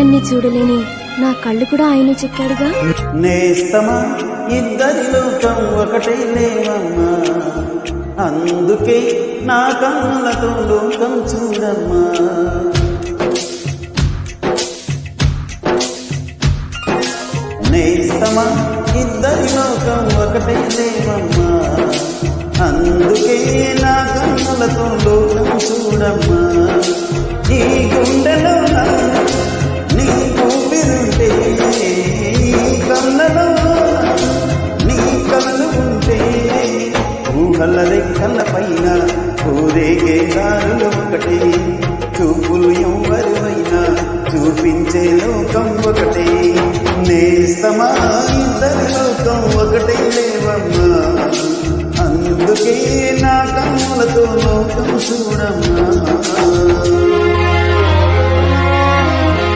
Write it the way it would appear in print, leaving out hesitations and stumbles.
ఆయన్ని చూడలేని నా కళ్ళు కూడా ఆయన చెక్కాడుగా. నేస్తమా ఇద్దరి లోకం ఒకటే లేవమ్మా, అందుకే నా కన్నులతో లోకం చూడమ్మా. నేస్తమా ఇద్దరి లోకం ఒకటే లేవమ్మా, అందుకే నా కన్నులతో లోకం చూడమ్మా. ఈ గుండెలో నీ ఊపిరుంటే, కళ్ళలో నీ కళ్ళు ఉంటే, ఊహల రెక్కల పైన ఊరేగే దారులు ఒకటే, చూపులు ఎవరివైనా చూపించే లోకం ఒకటే. నేస్తమా ఇద్దరి లోకం ఒకటే లేవమ్మా, అందుకే నా కన్నులతో లోకం చూడమ్మా.